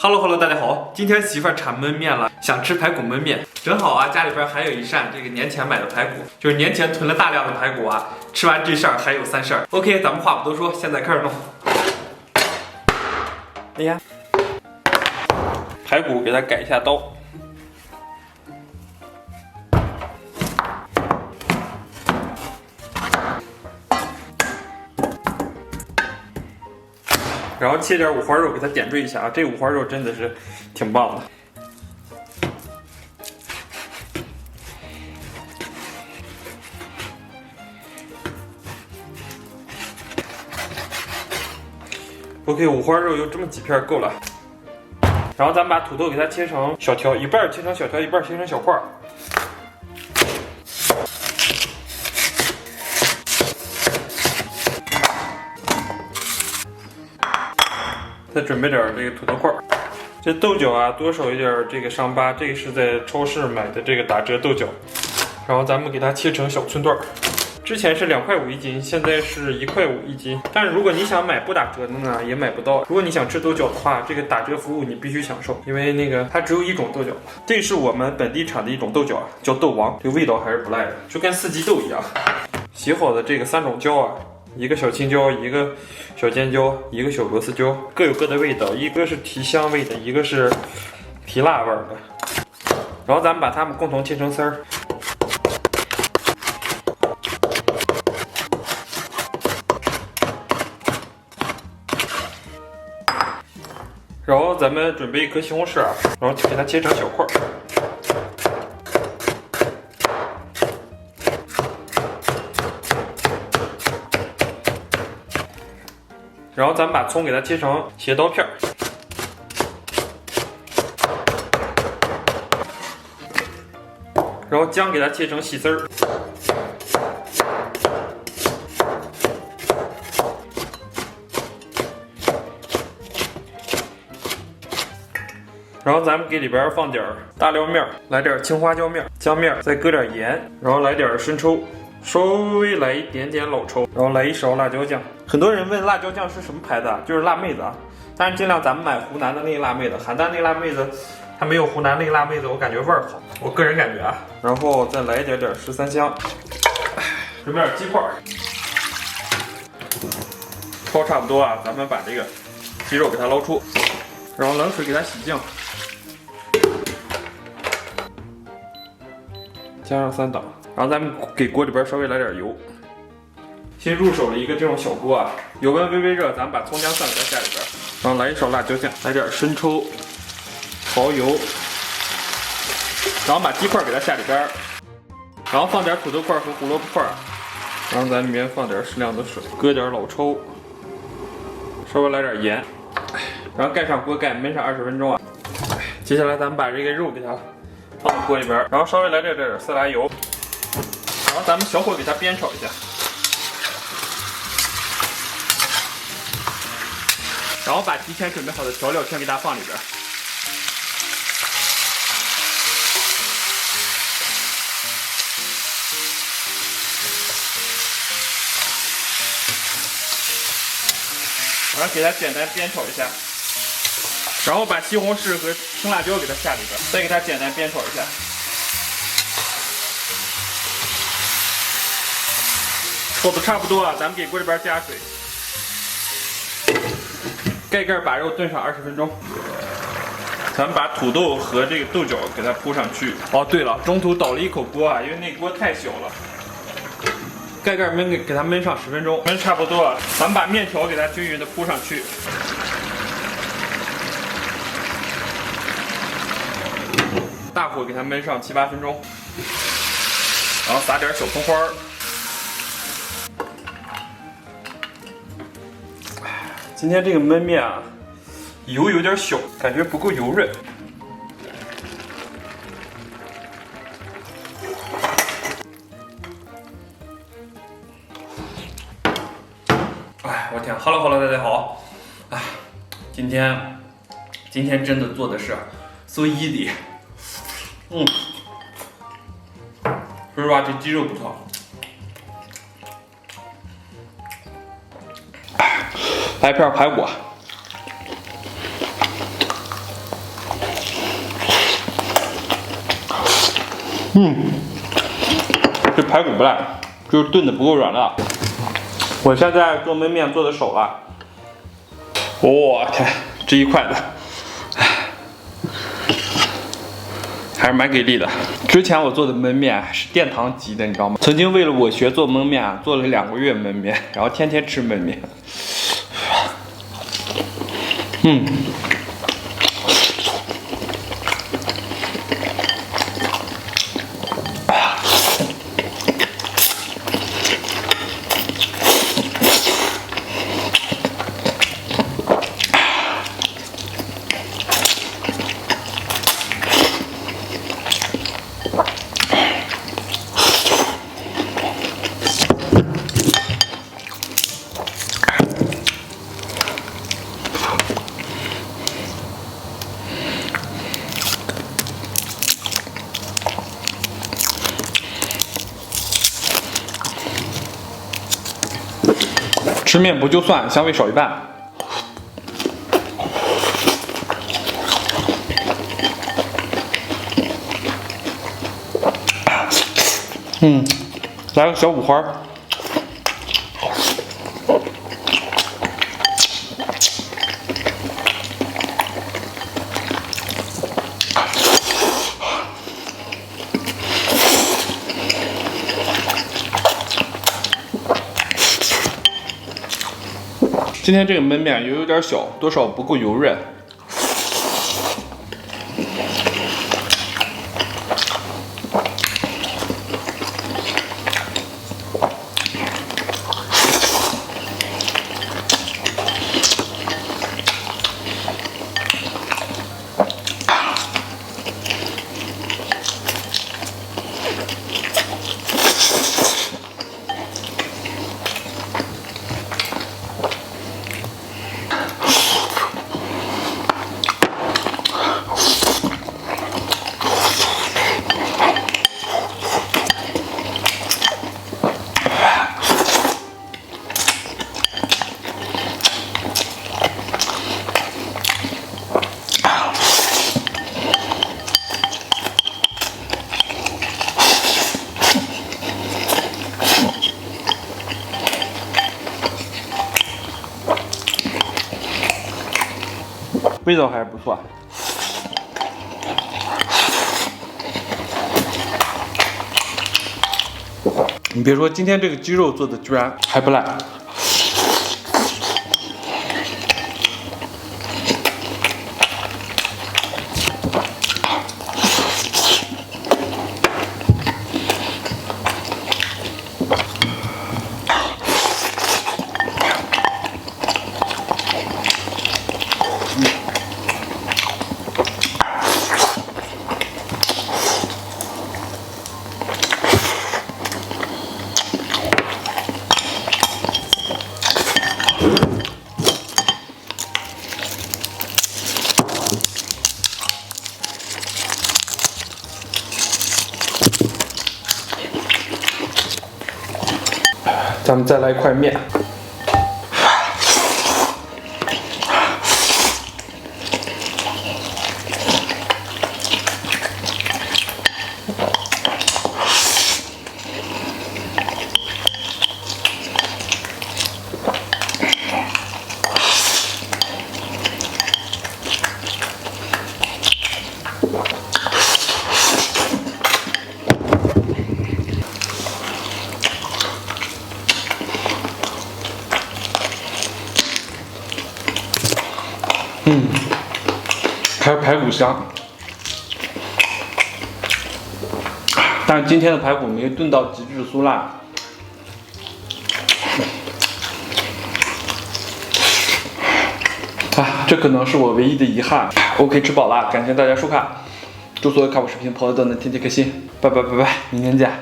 Hello， 大家好，今天媳妇儿馋焖面了，想吃排骨焖面，正好啊，家里边还有一扇这个年前买的排骨，就是年前囤了大量的排骨啊，吃完这扇还有3扇。OK， 咱们话不多说，现在开始弄。哎呀，排骨给它改一下刀。 然后切点五花肉给它点缀一下啊，这五花肉真的是挺棒的。OK， 五花肉有这么几片够了。然后咱们把土豆给它切成小条，一半切成小条，一半切成小块。 再准备点这个土豆块儿，这豆角啊多少有点这个伤疤，这个是在超市买的这个打折豆角，然后咱们给它切成小寸段儿。之前是2块5一斤，现在是1块5一斤。但是如果你想买不打折的呢，也买不到。如果你想吃豆角的话，这个打折服务你必须享受，因为那个它只有一种豆角，这是我们本地产的一种豆角啊，叫豆王，这个味道还是不赖的，就跟四季豆一样。洗好的这个3种椒啊。 一个小青椒，一个小尖椒，一个小螺丝椒，各有各的味道，一个是提香味的，一个是提辣味的。然后咱们把它们共同切成丝儿。然后咱们准备一颗西红柿啊，然后给它切成小块儿。 然后咱们把葱给它切成斜刀片儿，然后姜给它切成细丝儿，然后咱们给里边放点大料面，来点青花椒面、姜面，再搁点盐，然后来点生抽。 稍微来一点点老抽，然后来1勺辣椒酱。很多人问辣椒酱是什么牌子啊？就是辣妹子啊。但是尽量咱们买湖南的那个辣妹子，邯郸那个辣妹子，它没有湖南那个辣妹子，我感觉味儿好，我个人感觉啊。然后再来一点13香，准备点鸡块，焯差不多啊，咱们把这个鸡肉给它捞出，然后冷水给它洗净，加上3档。 然后咱们给锅里边稍微来点油，先入手了一个这种小锅啊，油温微微热，咱们把葱姜蒜给它下里边，然后来1勺辣椒酱，来点生抽、蚝油，然后把鸡块给它下里边，然后放点土豆块和胡萝卜块，然后咱里面放点适量的水，搁点老抽，稍微来点盐，然后盖上锅盖焖上20分钟啊。接下来咱们把这个肉给它放到锅里边，然后稍微来点色拉油。 然后咱们小火给它煸炒一下，然后把提前准备好的调料全给它放里边，然后给它简单煸炒一下，然后把西红柿和青辣椒给它下里边，再给它简单煸炒一下。 做的差不多了，咱们给锅里边加水，盖盖把肉炖上20分钟。咱们把土豆和这个豆角给它铺上去。哦，对了，中途倒了一口锅啊，因为那锅太小了。盖盖焖给它焖上10分钟，焖差不多了，咱们把面条给它均匀的铺上去。大火给它焖上7、8分钟，然后撒点小葱花儿。 今天这个焖面啊，油有点小，感觉不够油润。哎，我天 ，Hello， 大家好。哎，今天真的做的是 so easy。说实话，这鸡肉不错。来一片排骨，这排骨不赖，就是炖的不够软了。我现在做焖面做的熟了，我天，这一筷子，还是蛮给力的。之前我做的焖面是殿堂级的，你知道吗？曾经为了我学做焖面，做了2个月焖面，然后天天吃焖面。吃面不就蒜，香味少一半。来个小五花。今天这个焖面油有点小，多少不够油润。味道还是不错。你别说，今天这个鸡肉做的居然还不赖。咱们再来一块面。还有排骨香，但是今天的排骨没炖到极致酥辣。这可能是我唯一的遗憾。OK， 吃饱了，感谢大家收看，祝所有看我视频的朋友都能天天开心，拜拜，明天见。